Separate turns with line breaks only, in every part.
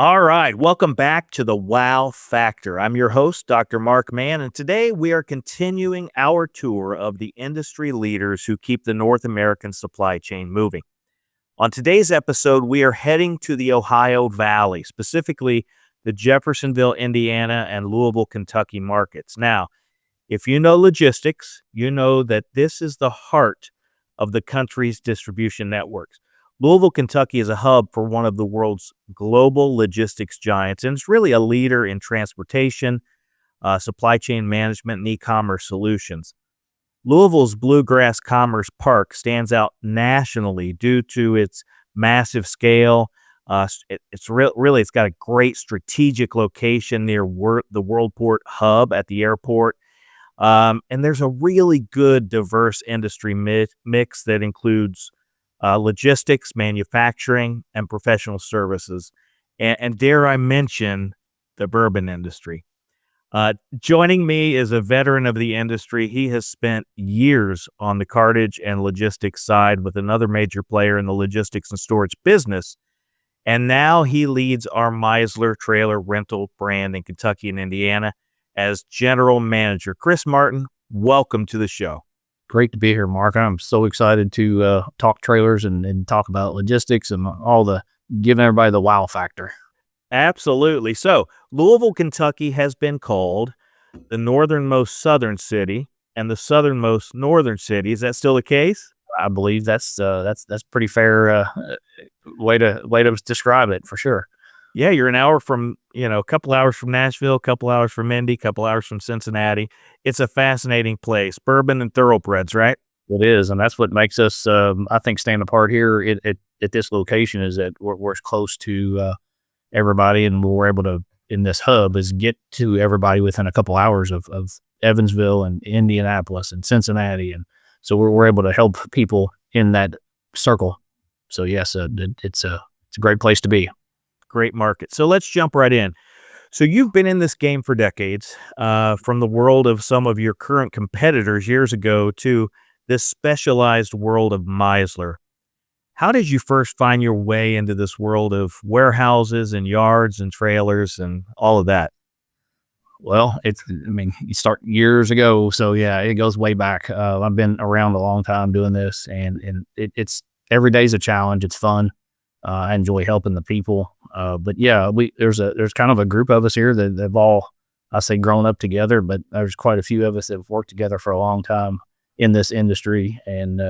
All right, welcome back to the Wow Factor. I'm your host, Dr. Mark Mann, and today we are continuing our tour of the industry leaders who keep the North American supply chain moving. On today's episode, we are heading to the Ohio Valley, specifically the Jeffersonville, Indiana, and Louisville, Kentucky markets. Now, if you know logistics, you know that this is the heart of the country's distribution networks. Louisville, Kentucky is a hub for one of the world's global logistics giants, and it's really a leader in transportation, supply chain management, and e-commerce solutions. Louisville's Bluegrass Commerce Park stands out nationally due to its massive scale. It's got a great strategic location near the Worldport hub at the airport. And there's a really good diverse industry mix that includes logistics, manufacturing, and professional services. And dare I mention the bourbon industry. Joining me is a veteran of the industry. He has spent years on the cartage and logistics side with another major player in the logistics and storage business. And now he leads our Meisler Trailer Rental brand in Kentucky and Indiana as general manager. Chris Martin, welcome to the show.
Great to be here, Mark. I'm so excited to talk trailers and talk about logistics and giving everybody the wow factor.
Absolutely. So Louisville, Kentucky has been called the northernmost southern city and the southernmost northern city. Is that still the case?
I believe that's pretty fair way to describe it for sure.
Yeah, you're an hour from, a couple hours from Nashville, a couple hours from Indy, a couple hours from Cincinnati. It's a fascinating place. Bourbon and thoroughbreds, right?
It is, and that's what makes us, I think, stand apart here at this location is that we're close to everybody, and we're able to, in this hub, is get to everybody within a couple hours of Evansville and Indianapolis and Cincinnati, and so we're able to help people in that circle. So yes, it's a great place to be.
Great market. So let's jump right in. So you've been in this game for decades, from the world of some of your current competitors years ago to this specialized world of Meisler. How did you first find your way into this world of warehouses and yards and trailers and all of that?
Well, you start years ago. So yeah, it goes way back. I've been around a long time doing this, and it's every day's a challenge. It's fun. I enjoy helping the people. But yeah, there's kind of a group of us here that have all, I say, grown up together, but there's quite a few of us that have worked together for a long time in this industry. And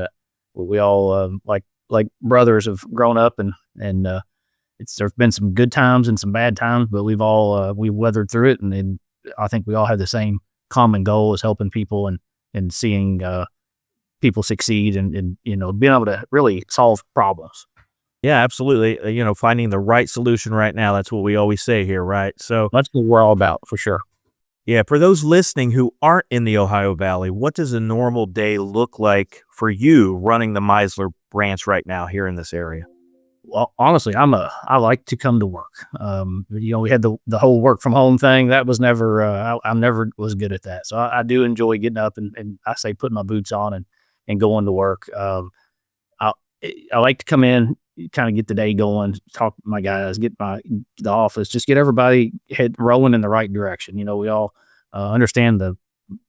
we all, like brothers, have grown up, and there's been some good times and some bad times, but we've all, we weathered through it. And I think we all have the same common goal as helping people and seeing people succeed and being able to really solve problems.
Yeah, absolutely. Finding the right solution right now. That's what we always say here, right? So
that's what we're all about, for sure.
Yeah, for those listening who aren't in the Ohio Valley, what does a normal day look like for you running the Meisler branch right now here in this area?
Well, honestly, I like to come to work. We had the whole work from home thing. That was never, I never was good at that. So I do enjoy getting up and I say putting my boots on and going to work. I like to come in, kind of get the day going, talk to my guys, get the office, just get everybody head rolling in the right direction. We all understand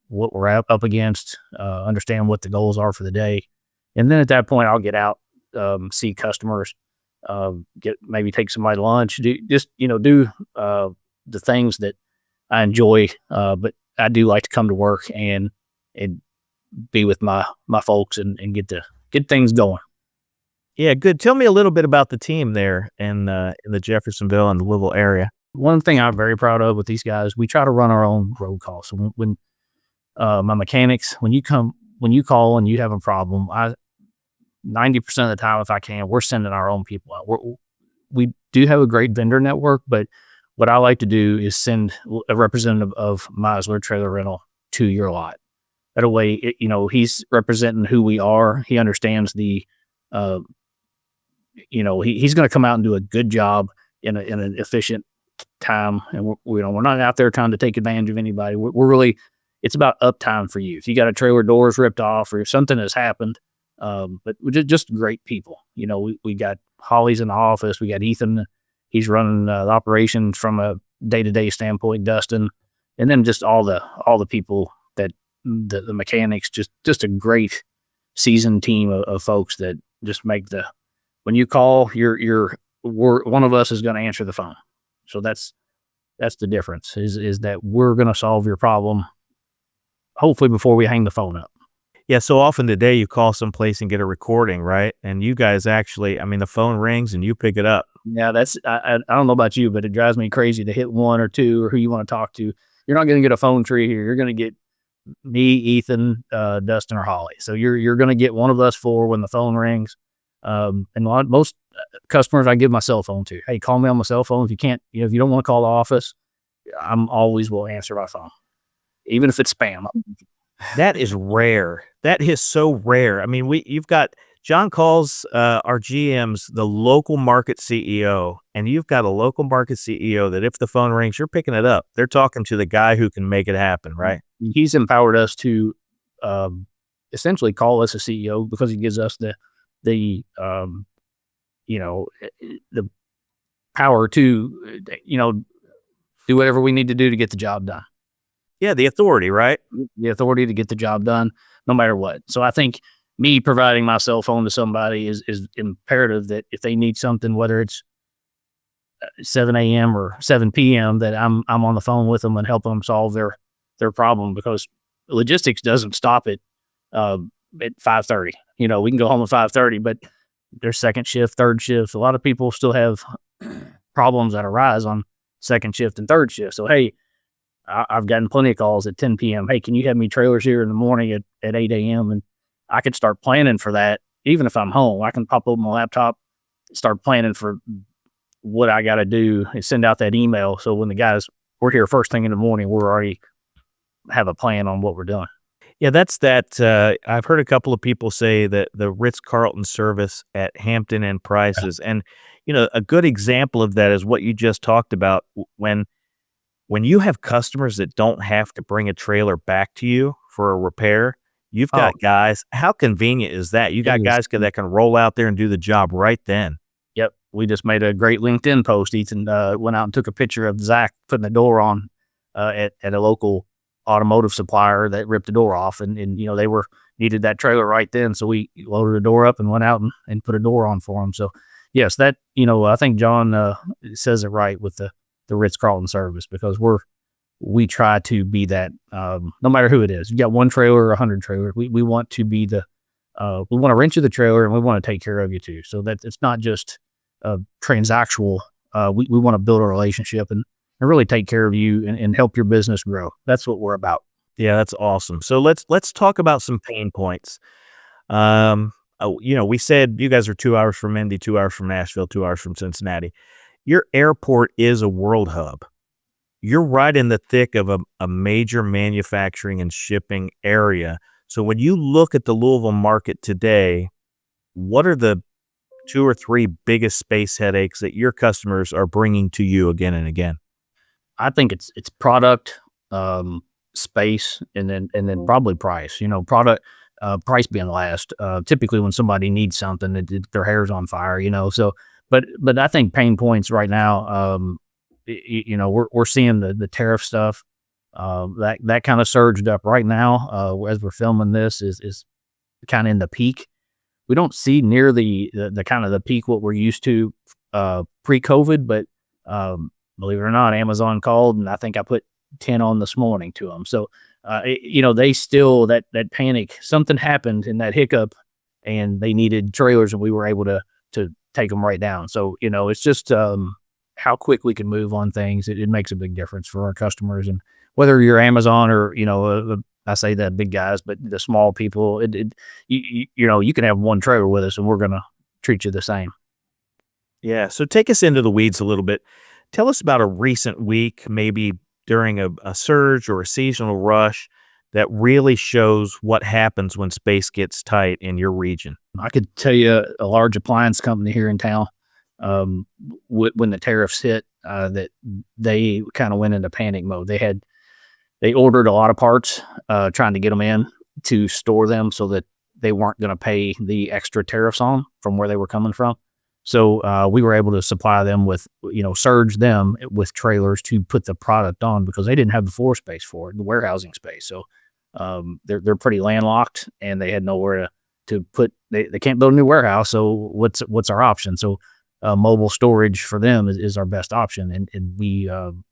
what we're up against, understand what the goals are for the day. And then at that point, I'll get out, see customers, maybe take somebody to lunch, do the things that I enjoy. But I do like to come to work and be with my folks and get things going.
Yeah, good. Tell me a little bit about the team there in the Jeffersonville and the Louisville area.
One thing I'm very proud of with these guys, we try to run our own road calls. So when my mechanics, when you call and you have a problem, 90% of the time, if I can, we're sending our own people out. We do have a great vendor network, but what I like to do is send a representative of Meisler Trailer Rental to your lot. That way, he's representing who we are. He understands he's going to come out and do a good job in an efficient time. And we're not out there trying to take advantage of anybody. We're really, it's about uptime for you. If you got a trailer doors ripped off or if something has happened, but we're just great people. We got Holly's in the office. We got Ethan he's running the operation from a day-to-day standpoint, Dustin, and then just all the people that the mechanics, just a great seasoned team of folks that just make when you call, one of us is going to answer the phone. So that's the difference is that we're going to solve your problem hopefully before we hang the phone up.
Yeah, so often today you call someplace and get a recording, right? And you guys actually, I mean, the phone rings and you pick it up.
Yeah, I don't know about you, but it drives me crazy to hit one or two or who you want to talk to. You're not going to get a phone tree here. You're going to get me, Ethan, Dustin, or Holly. So you're going to get one of us four when the phone rings. And most customers I give my cell phone to. Hey, call me on my cell phone. If you can't, if you don't want to call the office, I'm always will answer my phone, even if it's spam.
That is rare. That is so rare. I mean, you've got John calls our GMs the local market CEO, and you've got a local market CEO that if the phone rings, you're picking it up. They're talking to the guy who can make it happen, right?
He's empowered us to essentially call us a CEO because he gives us the power to do whatever we need to do to get the job done.
Yeah, the authority, right?
The authority to get the job done no matter what. So I think me providing my cell phone to somebody is imperative that if they need something, whether it's 7 a.m. or 7 p.m., that I'm on the phone with them and help them solve their problem, because logistics doesn't stop at 5:30. We can go home at 5:30, but there's second shift, third shift. A lot of people still have problems that arise on second shift and third shift. So, hey, I've gotten plenty of calls at 10 p.m. Hey, can you have me trailers here in the morning at 8 a.m.? And I can start planning for that. Even if I'm home, I can pop open my laptop, start planning for what I got to do and send out that email. So when the guys, we're here first thing in the morning, we're already have a plan on what we're doing.
Yeah, that's that. I've heard a couple of people say that the Ritz Carlton service at Hampton Inn prices, and a good example of that is what you just talked about. When you have customers that don't have to bring a trailer back to you for a repair, you've got guys. How convenient is that? You got guys that can roll out there and do the job right then.
Yep, we just made a great LinkedIn post. Ethan went out and took a picture of Zach putting the door on at a local automotive supplier that ripped the door off, and they needed that trailer right then, so we loaded the door up and went out and put a door on for them. So yes, that I think John says it right with the Ritz Carlton service, because we try to be that no matter who it is. You got one trailer or 100 trailers, we want to be we want to rent you the trailer and we want to take care of you too, so that it's not just transactional. We want to build a relationship and really take care of you and help your business grow. That's what we're about.
Yeah, that's awesome. So let's talk about some pain points. We said you guys are 2 hours from Indy, 2 hours from Nashville, 2 hours from Cincinnati. Your airport is a world hub. You're right in the thick of a major manufacturing and shipping area. So when you look at the Louisville market today, what are the 2 or 3 biggest space headaches that your customers are bringing to you again and again?
I think it's product, space, and then probably price. Product, price being last. Typically, when somebody needs something, their hair's on fire. So, but I think pain points right now. We're seeing the tariff stuff. That kind of surged up right now. As we're filming this, is kind of in the peak. We don't see near the kind of the peak what we're used to pre-COVID, but believe it or not, Amazon called, and I think I put 10 on this morning to them. So, they still, that panic, something happened in that hiccup and they needed trailers and we were able to take them right down. So, it's just how quick we can move on things. It makes a big difference for our customers. And whether you're Amazon or, I say that big guys, but the small people, you can have one trailer with us and we're going to treat you the same.
Yeah. So take us into the weeds a little bit. Tell us about a recent week, maybe during a surge or a seasonal rush, that really shows what happens when space gets tight in your region.
I could tell you a large appliance company here in town, when the tariffs hit, that they kind of went into panic mode. They ordered a lot of parts, trying to get them in to store them so that they weren't going to pay the extra tariffs on from where they were coming from. So we were able to supply them with, surge them with trailers to put the product on because they didn't have the floor space for it, the warehousing space. So they're pretty landlocked and they had nowhere to put. They can't build a new warehouse. So what's our option? So mobile storage for them is our best option, and we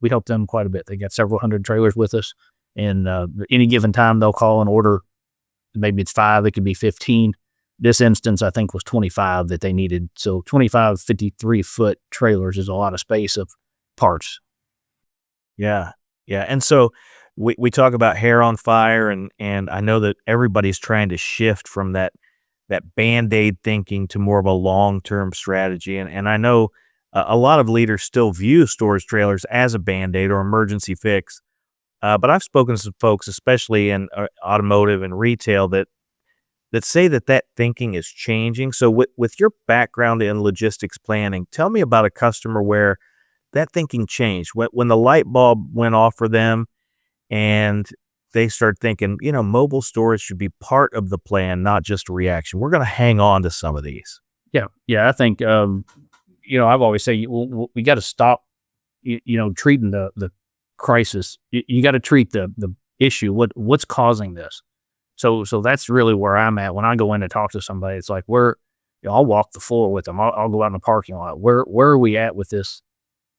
help them quite a bit. They got several hundred trailers with us, and any given time they'll call and order. Maybe it's 5, it could be 15. This instance, I think, was 25 that they needed. So 25 53-foot trailers is a lot of space of parts.
Yeah. Yeah. And so we talk about hair on fire, and I know that everybody's trying to shift from that Band-Aid thinking to more of a long-term strategy. And I know a lot of leaders still view storage trailers as a Band-Aid or emergency fix. But I've spoken to some folks, especially in automotive and retail, that say that thinking is changing. So with your background in logistics planning, tell me about a customer where that thinking changed, when the light bulb went off for them and they start thinking, mobile storage should be part of the plan, not just a reaction. We're going to hang on to some of these.
Yeah. I think, I've always say we got to stop, treating the crisis. You got to treat the issue. What's causing this? So that's really where I'm at when I go in to talk to somebody. It's like I'll walk the floor with them. I'll go out in the parking lot. Where are we at with this?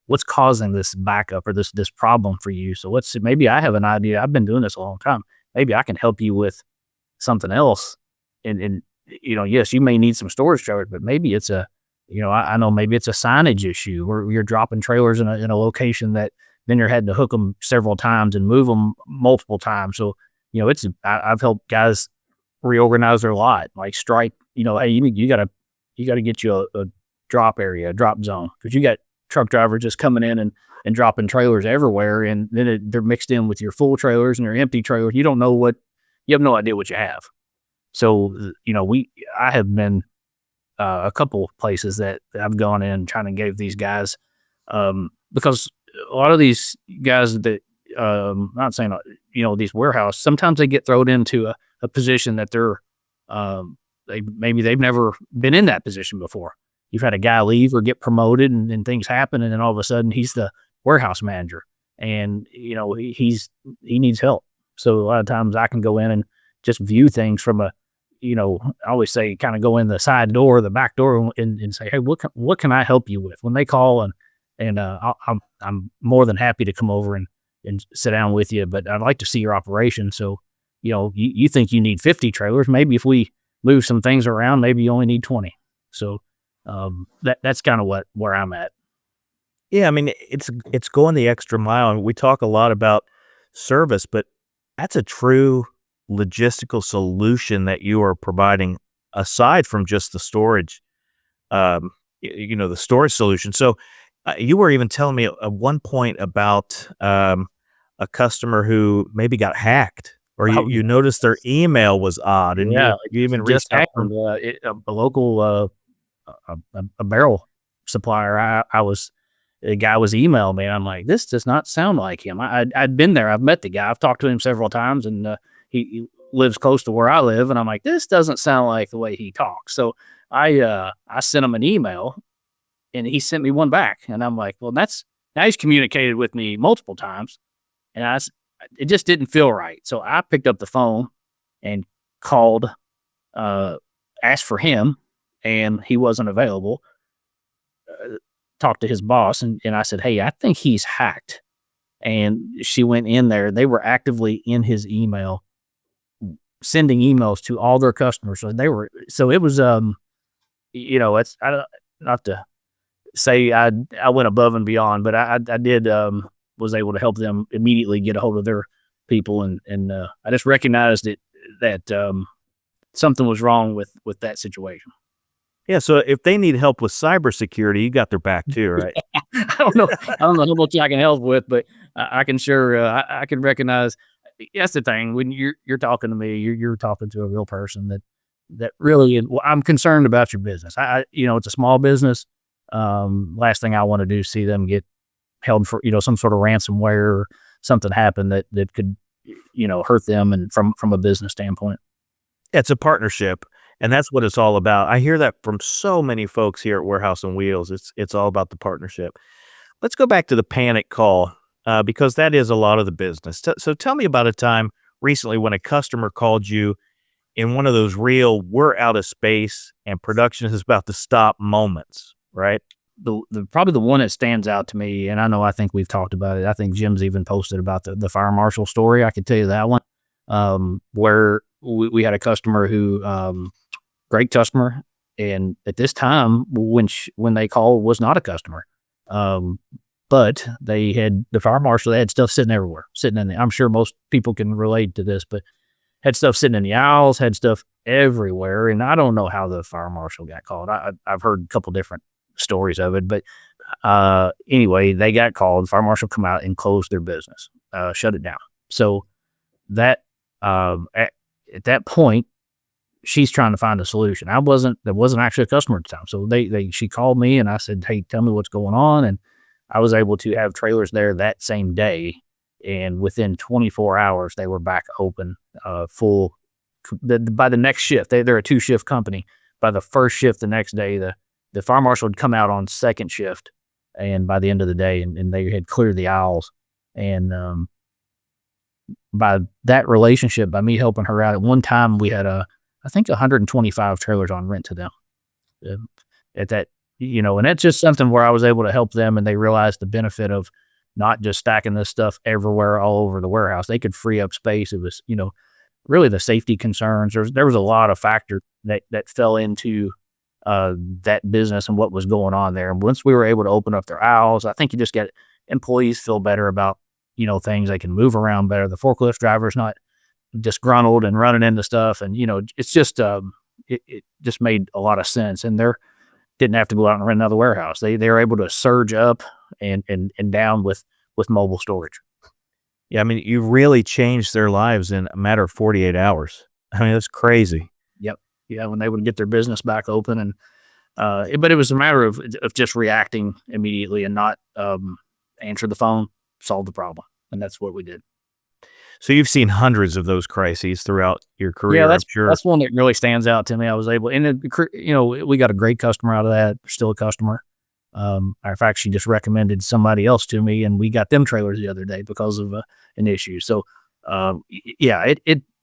What's causing this backup or this problem for you? So maybe I have an idea. I've been doing this a long time. Maybe I can help you with something else. And yes, you may need some storage trailers, but maybe it's I know maybe it's a signage issue where you're dropping trailers in a location that then you're having to hook them several times and move them multiple times. So, I've helped guys reorganize their lot, like stripe, hey, you gotta get you a drop area, a drop zone, because you got truck drivers just coming in and dropping trailers everywhere. And then they're mixed in with your full trailers and your empty trailers. You have no idea what you have. So, I have been a couple of places that I've gone in trying to give these guys, because a lot of these guys that, not saying, these warehouse, sometimes they get thrown into a position that they've never been in that position before. You've had a guy leave or get promoted and things happen. And then all of a sudden he's the warehouse manager and, he needs help. So a lot of times I can go in and just view things from I always say, kind of go in the side door, the back door and say, hey, what can I help you with? When they call and I'm more than happy to come over and sit down with you, but I'd like to see your operation. So, you think you need 50 trailers. Maybe if we move some things around, maybe you only need 20. So, that's kind of where I'm at.
Yeah. I mean, it's going the extra mile. And we talk a lot about service, but that's a true logistical solution that you are providing aside from just the storage, the storage solution. So, you were even telling me at one point about a customer who maybe got hacked, or you noticed their email was odd, and you even reached out
happened. A local a barrel supplier. A guy was emailing me. I'm like, this does not sound like him. I'd been there. I've met the guy. I've talked to him several times, and he lives close to where I live. And I'm like, this doesn't sound like the way he talks. So I sent him an email. And he sent me one back, and I'm like, well, now he's communicated with me multiple times, and it just didn't feel right. So I picked up the phone and called, asked for him, and he wasn't available. Talked to his boss, and I said, hey, I think he's hacked. And she went in there. They were actively in his email, sending emails to all their customers. So it was, it's not to say I went above and beyond, but I did, was able to help them immediately get a hold of their people. And I just recognized that something was wrong with that situation.
Yeah. So if they need help with cybersecurity, you got their back too, right?
I don't know how much I can help with, but I can sure, I can recognize. That's the thing. When you're talking to me, you're talking to a real person that really, I'm concerned about your business. It's a small business. Last thing I want to do is see them get held for, some sort of ransomware or something happen that could, hurt them and from a business standpoint.
It's a partnership. And that's what it's all about. I hear that from so many folks here at Warehouse on Wheels. It's all about the partnership. Let's go back to the panic call, because that is a lot of the business. So tell me about a time recently when a customer called you in one of those real "we're out of space and production is about to stop" moments, right?
The probably the one that stands out to me, and I think we've talked about it. I think Jim's even posted about the fire marshal story. I could tell you that one, where we had a customer who, great customer, and at this time when they called was not a customer, but they had the fire marshal. They had stuff sitting everywhere, sitting in the. I'm sure most people can relate to this, but had stuff sitting in the aisles, had stuff everywhere, and I don't know how the fire marshal got called. I've heard a couple different stories of it, but anyway, they got called. The fire marshal come out and closed their business, shut it down. So that at that point, she's trying to find a solution. There wasn't actually a customer at the time, so she called me and I said, "Hey, tell me what's going on," and I was able to have trailers there that same day, and within 24 hours they were back open, full. By the next shift, they're a 2-shift company. By the first shift the next day, the fire marshal had come out on second shift, and by the end of the day, and they had cleared the aisles. And by that relationship, by me helping her out, at one time we had I think 125 trailers on rent to them. At that, and that's just something where I was able to help them, and they realized the benefit of not just stacking this stuff everywhere all over the warehouse. They could free up space. It was, really the safety concerns. There was a lot of factors that fell into that business and what was going on there. And once we were able to open up their aisles, I think you just get employees feel better about, things. They can move around better. The forklift driver's not disgruntled and running into stuff. And, it's just, it just made a lot of sense. And they didn't have to go out and rent another warehouse. They were able to surge up and down with mobile storage.
Yeah, I mean, you really changed their lives in a matter of 48 hours. I mean, that's crazy.
Yep. Yeah, when they would get their business back open, and but it was a matter of just reacting immediately and not answer the phone, solve the problem, and that's what we did.
So you've seen hundreds of those crises throughout your career,
Yeah,
I'm sure.
that's one that really stands out to me. I was able, and we got a great customer out of that. Still a customer. Matter of fact, she just recommended somebody else to me, and we got them trailers the other day because of an issue. So, yeah,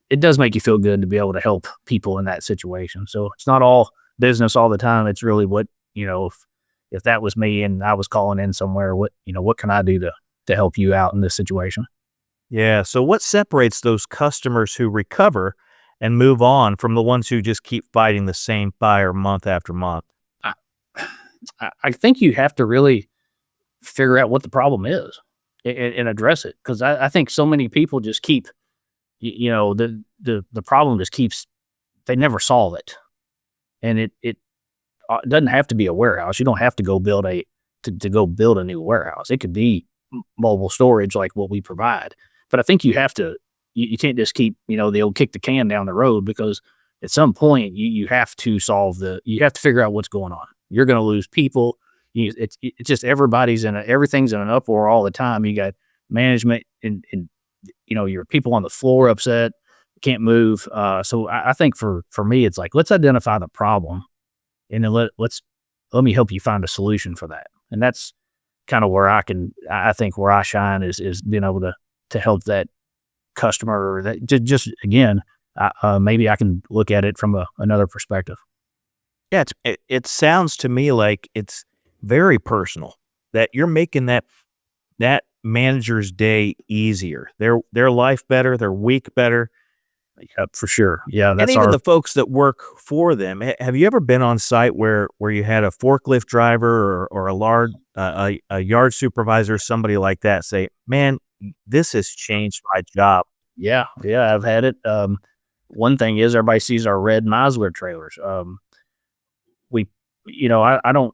it does make you feel good to be able to help people in that situation. So it's not all business all the time. It's really what, if that was me and I was calling in somewhere, what can I do to help you out in this situation?
Yeah. So what separates those customers who recover and move on from the ones who just keep fighting the same fire month after month?
I think you have to really figure out what the problem is and address it. Cause I think so many people just keep, the problem just keeps, they never solve it. And it doesn't have to be a warehouse. You don't have to go build a new warehouse. It could be mobile storage like what we provide. But I think you have to, you can't just keep, the old kick the can down the road, because at some point you have to you have to figure out what's going on. You're going to lose people. It's just everything's in an uproar all the time. You got management and your people on the floor upset, can't move. So I think for me, it's like, let's identify the problem, and then let me help you find a solution for that. And that's kind of where I think where I shine is being able to help that customer, or that just again, maybe I can look at it from another perspective.
Yeah, it sounds to me like it's very personal, that you're making that manager's day easier, their life better, their week better.
Yep, for sure. Yeah,
And
that's
even the folks that work for them. Have you ever been on site where you had a forklift driver or a yard supervisor, somebody like that, say, "Man, this has changed my job"?
Yeah, I've had it. One thing is, everybody sees our red Meisler trailers. We, I don't.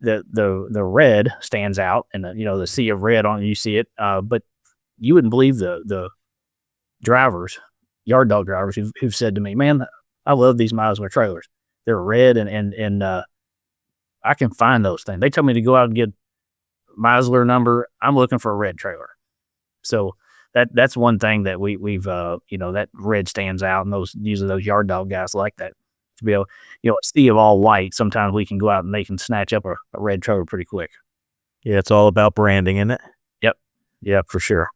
The red stands out, and the sea of red on you see it. But you wouldn't believe the drivers, yard dog drivers, who've said to me, "Man, I love these Meisler trailers. They're red, and I can find those things." They tell me to go out and get Meisler number. I'm looking for a red trailer. So that's one thing that we've that red stands out, and usually those yard dog guys like that. to be able, a sea of all white. Sometimes we can go out and they can snatch up a red trailer pretty quick.
Yeah, it's all about branding, isn't it?
Yep, for sure.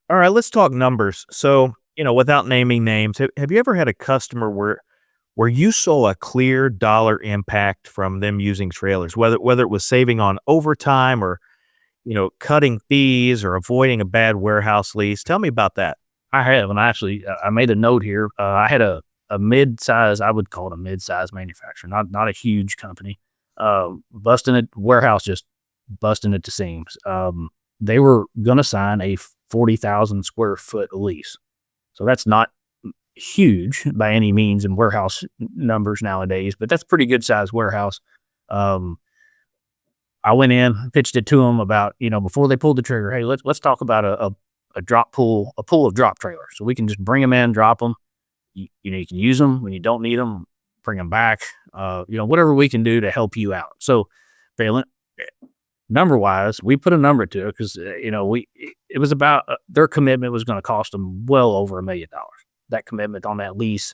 All right, let's talk numbers. So, without naming names, have you ever had a customer where you saw a clear dollar impact from them using trailers, whether it was saving on overtime or, cutting fees or avoiding a bad warehouse lease? Tell me about that.
I have, and I made a note here. I had a mid-size, I would call it a mid-size manufacturer, not a huge company, busting it, warehouse just busting at the seams. They were going to sign a 40,000 square foot lease. So that's not huge by any means in warehouse numbers nowadays, but that's a pretty good sized warehouse. I went in, pitched it to them about, before they pulled the trigger, hey, let's talk about a pool of drop trailers. So we can just bring them in, drop them. You can use them when you don't need them, bring them back. Whatever we can do to help you out. So, Phelan, number wise, we put a number to it because it was about their commitment was going to cost them well over $1 million. That commitment on that lease,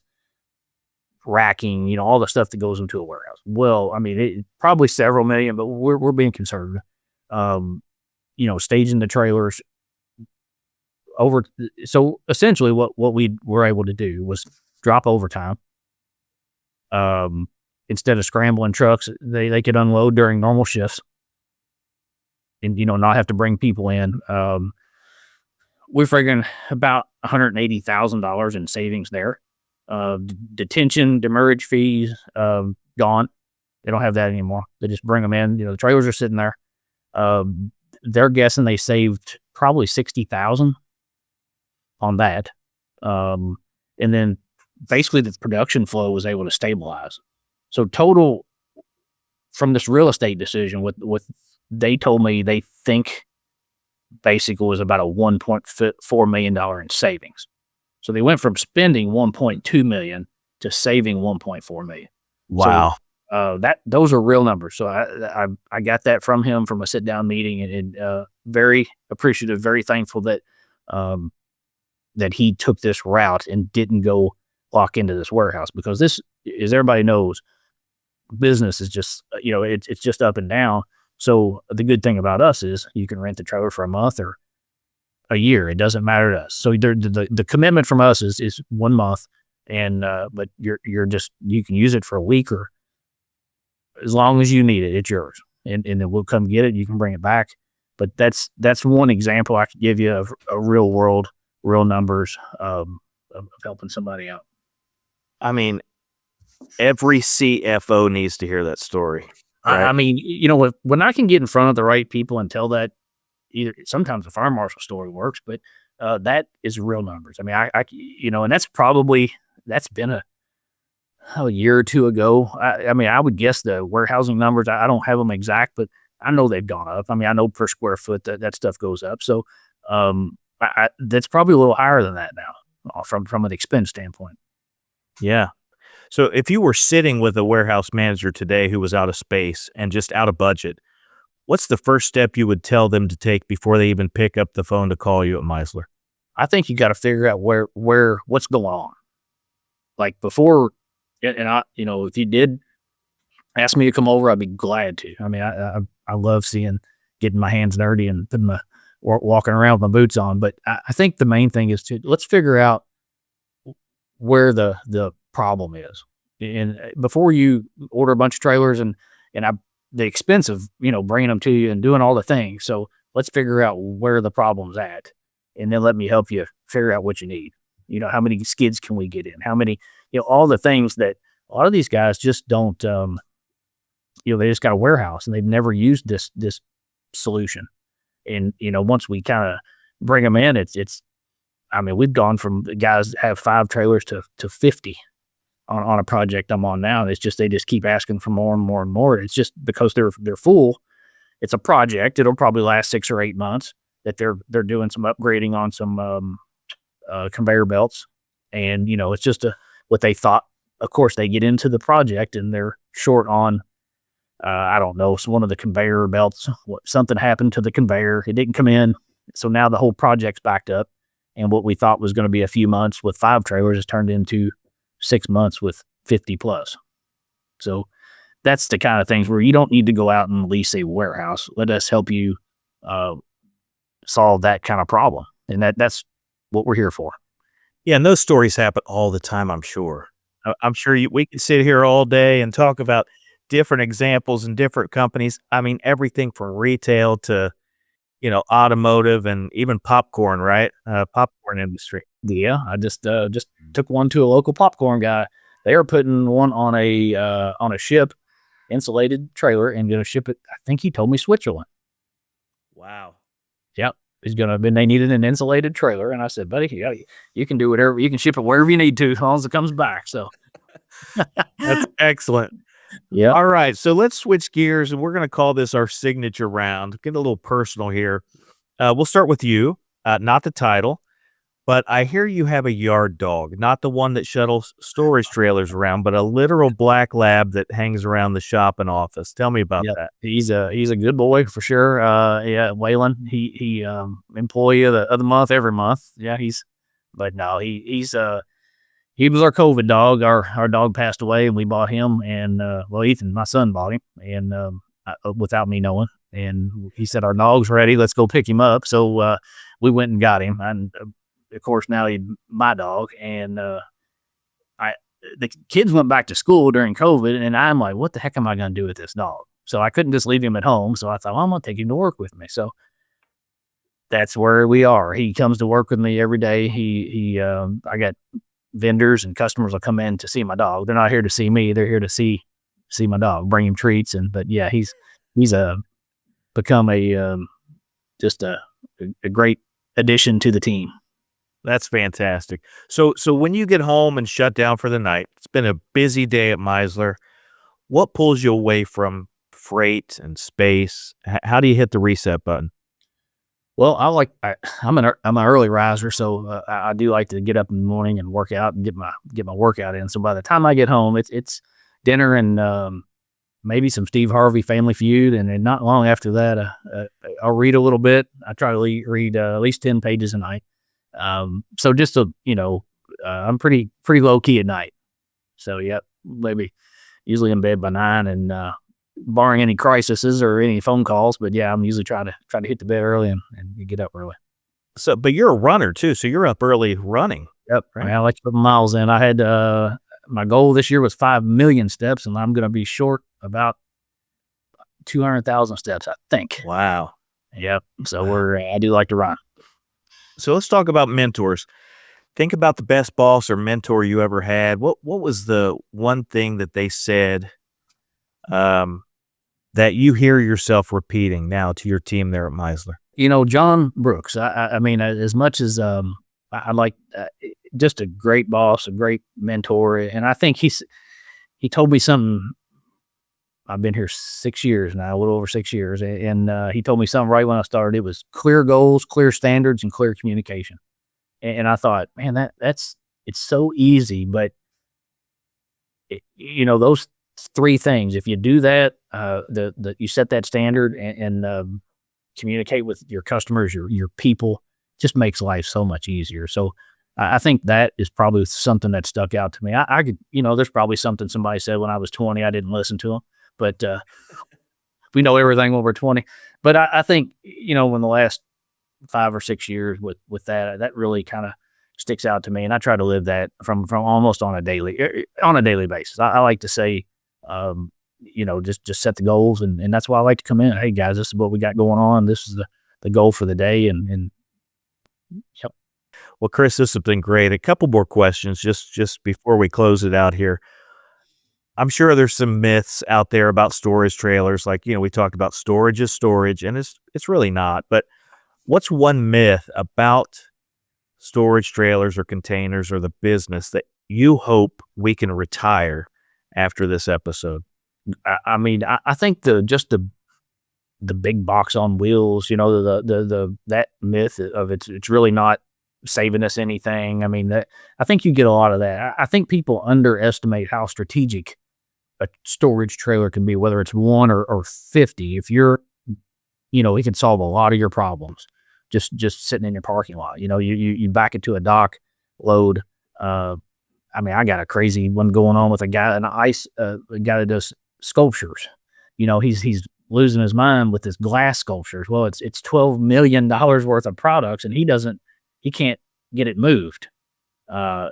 racking, all the stuff that goes into a warehouse. Well, I mean, it probably several million, but we're being conservative. Staging the trailers over. So essentially, what we were able to do was drop overtime. Instead of scrambling trucks, they could unload during normal shifts. And, not have to bring people in. We're figuring about $180,000 in savings there. Detention, demurrage fees, gone. They don't have that anymore. They just bring them in. The trailers are sitting there. They're guessing they saved probably $60,000 on that. And then basically the production flow was able to stabilize. So total from this real estate decision with they told me they think basically was about a $1.4 million in savings. So they went from spending $1.2 million to saving $1.4 million.
Wow.
So, those are real numbers. So I got that from him from a sit down meeting, and very appreciative, very thankful that that he took this route and didn't go lock into this warehouse, because this, as everybody knows, business is just it's just up and down. So the good thing about us is you can rent the trailer for a month or a year. It doesn't matter to us. So the commitment from us is 1 month, and but you can use it for a week or as long as you need it. It's yours, and then we'll come get it. You can bring it back. But that's one example I could give you of a real world, real numbers of helping somebody out.
I mean, every CFO needs to hear that story. Right?
I mean, when I can get in front of the right people and tell that, either sometimes the fire marshal story works, but that is real numbers. I mean, and that's been a year or two ago. I mean, I would guess the warehousing numbers, I don't have them exact, but I know they've gone up. I mean, I know per square foot that stuff goes up. So that's probably a little higher than that now from an expense standpoint.
Yeah. So if you were sitting with a warehouse manager today who was out of space and just out of budget, what's the first step you would tell them to take before they even pick up the phone to call you at Meisler?
I think you got to figure out what's going on. Like before, and if you did ask me to come over, I'd be glad to. I mean, I love getting my hands dirty and walking around with my boots on. But I think the main thing is let's figure out where the problem is. And before you order a bunch of trailers and the expense of, bringing them to you and doing all the things. So let's figure out where the problem's at, and then let me help you figure out what you need. How many skids can we get in? How many, all the things that a lot of these guys just don't, they just got a warehouse and they've never used this solution. And, once we kind of bring them in, we've gone from guys that have 5 trailers to 50 on a project I'm on now. And it's just, they just keep asking for more and more and more. It's just because they're full. It's a project. It'll probably last 6 or 8 months that they're doing some upgrading on some conveyor belts. And, it's just what they thought. Of course, they get into the project and they're short on, I don't know, so one of the conveyor belts. Something happened to the conveyor. It didn't come in. So now the whole project's backed up. And what we thought was going to be a few months with 5 trailers has turned into 6 months with 50 plus. So that's the kind of things where you don't need to go out and lease a warehouse. Let us help you uh, solve that kind of problem. And that's what we're here for.
Yeah, and those stories happen all the time, I'm sure. I'm sure we could sit here all day and talk about different examples and different companies. I mean, everything from retail to, automotive and even popcorn, right? Popcorn industry.
Yeah, I just took one to a local popcorn guy. They are putting one on a ship, insulated trailer, and going to ship it. I think he told me Switzerland.
Wow.
Yep. He's gonna. They needed an insulated trailer, and I said, buddy, yeah, you can do whatever. You can ship it wherever you need to, as long as it comes back. So,
That's excellent.
yeah,
All right, so let's switch gears, and we're going to call this our signature round. Get a little personal here. We'll start with you, not the title, but I hear you have a yard dog, not the one that shuttles storage trailers around, but a literal black lab that hangs around the shop and office. Tell me about
yeah.
that.
He's a good boy for sure. Yeah, Waylon. He employee of the month every month. Yeah, but no, he was our COVID dog. Our dog passed away, and we bought him. And Ethan, my son, bought him, and without me knowing. And he said, "Our dog's ready. Let's go pick him up." So we went and got him. And of course, now he's my dog. And the kids went back to school during COVID, and I'm like, "What the heck am I going to do with this dog?" So I couldn't just leave him at home. So I thought, well, I'm going to take him to work with me. So that's where we are. He comes to work with me every day. I got vendors and customers will come in to see my dog. They're not here to see me. They're here to see my dog, bring him treats. But yeah, he's become just a great addition to the team.
That's fantastic. So when you get home and shut down for the night, it's been a busy day at Meisler. What pulls you away from freight and space? How do you hit the reset button?
Well, I'm an early riser, so I do like to get up in the morning and work out and get my workout in. So by the time I get home, it's dinner and maybe some Steve Harvey Family Feud, and then not long after that, I'll read a little bit. I try to read at least 10 pages a night. So just I'm pretty low key at night. So yep, maybe usually in bed by 9, and barring any crises or any phone calls. But yeah, I'm usually trying to hit the bed early and get up early.
So, but you're a runner too, so you're up early running.
Yep.
Right.
I mean, I like to put miles in. I had my goal this year was 5 million steps, and I'm going to be short about 200,000 steps, I think.
Wow.
Yep. So I do like to run.
So let's talk about mentors. Think about the best boss or mentor you ever had. What was the one thing that they said that you hear yourself repeating now to your team there at Meisler?
John Brooks. I mean, as much as I like just a great boss, a great mentor, and I think he told me something. I've been here 6 years now, a little over 6 years, and he told me something right when I started. It was clear goals, clear standards, and clear communication. And I thought, man, it's so easy, but those three things. If you do that, you set that standard and communicate with your customers, your people, just makes life so much easier. So I think that is probably something that stuck out to me. I could, there's probably something somebody said when I was 20. I didn't listen to them, but we know everything when we're 20. But I think, in the last 5 or 6 years with that really kind of sticks out to me. And I try to live that from almost on a daily basis. I like to say, just set the goals. And that's why I like to come in. Hey guys, this is what we got going on. This is the goal for the day. And yep.
Well, Chris, this has been great. A couple more questions just before we close it out here. I'm sure there's some myths out there about storage trailers. Like, we talked about storage is storage, and it's really not. But what's one myth about storage trailers or containers or the business that you hope we can retire after this episode?
I mean, I think the big box on wheels, that myth of it's really not saving us anything. I mean, I think you get a lot of that. I think people underestimate how strategic a storage trailer can be, whether it's 1 or 50. If you're, it can solve a lot of your problems just sitting in your parking lot. You back it to a dock, load I mean, I got a crazy one going on with a guy, a guy that does sculptures. He's losing his mind with his glass sculptures. Well, it's $12 million worth of products, and he can't get it moved. Uh,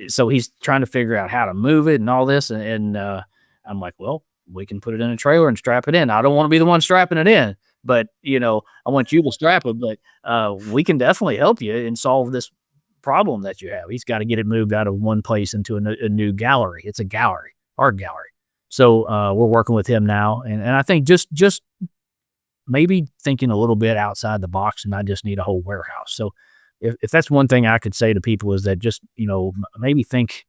so he's trying to figure out how to move it and all this. And I'm like, well, we can put it in a trailer and strap it in. I don't want to be the one strapping it in, but I want you to strap it. But we can definitely help you and solve this problem that you have. He's got to get it moved out of one place into a new gallery. It's a gallery, art gallery. So we're working with him now, and I think just maybe thinking a little bit outside the box, and I just need a whole warehouse. So if that's one thing I could say to people is that just maybe think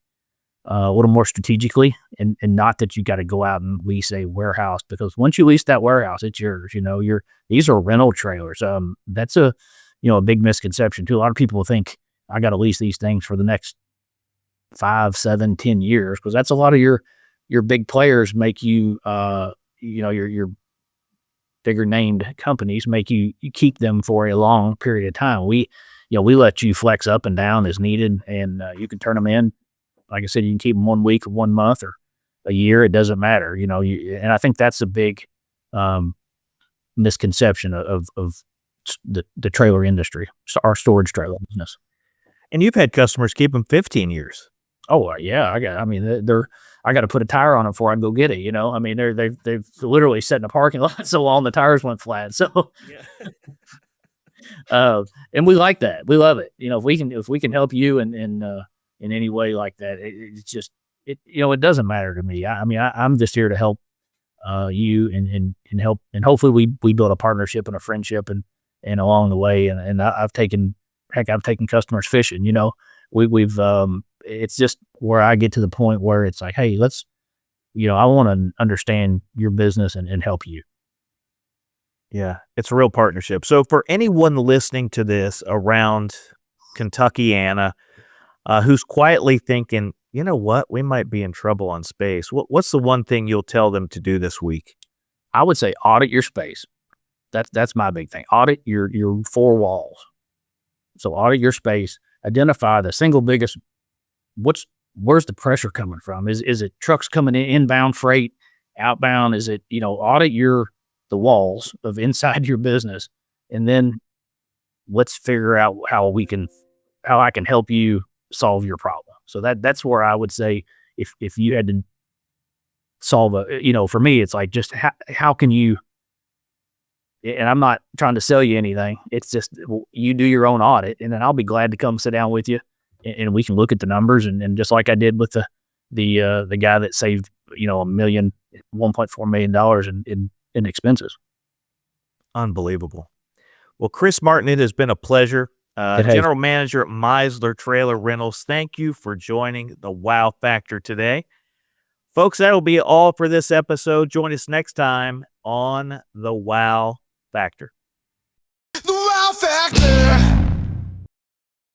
a little more strategically, and not that you got to go out and lease a warehouse, because once you lease that warehouse, it's yours. These are rental trailers. That's a big misconception too. A lot of people think I got to lease these things for the next 5, 7, 10 years, because that's a lot of your big players make you, your bigger named companies make you keep them for a long period of time. We let you flex up and down as needed, and you can turn them in. Like I said, you can keep them 1 week or 1 month or a year. It doesn't matter, and I think that's a big misconception of the trailer industry, our storage trailer business.
And you've had customers keep them 15 years.
Oh yeah, I got to put a tire on it before I go get it. I mean, they've literally sat in a parking lot so long the tires went flat. So, and we like that. We love it. If we can help you in any way like that, it's just it doesn't matter to me. I'm just here to help you and help, and hopefully we build a partnership and a friendship and along the way. And I've taken customers fishing. We've it's just where I get to the point where it's like, hey, I want to understand your business and help you.
Yeah, it's a real partnership. So for anyone listening to this around Kentuckiana, who's quietly thinking, you know what, we might be in trouble on space, what's the one thing you'll tell them to do this week?
I would say audit your space. That's my big thing. Audit your 4 walls. So audit your space. Identify the single biggest. Where's the pressure coming from? Is it trucks coming in, inbound freight, outbound? Is it, audit the walls of inside your business, and then let's figure out how I can help you solve your problem. So that's where I would say, if you had to solve for me, it's like, just how can you, and I'm not trying to sell you anything. It's just, you do your own audit, and then I'll be glad to come sit down with you, and we can look at the numbers, and just like I did with the guy that saved $1.4 million in expenses.
Unbelievable. Well, Chris Martin, it has been a pleasure. General Manager at Meisler Trailer Rentals, thank you for joining the Wow Factor today. Folks, that'll be all for this episode. Join us next time on the Wow Factor.
The Wow Factor.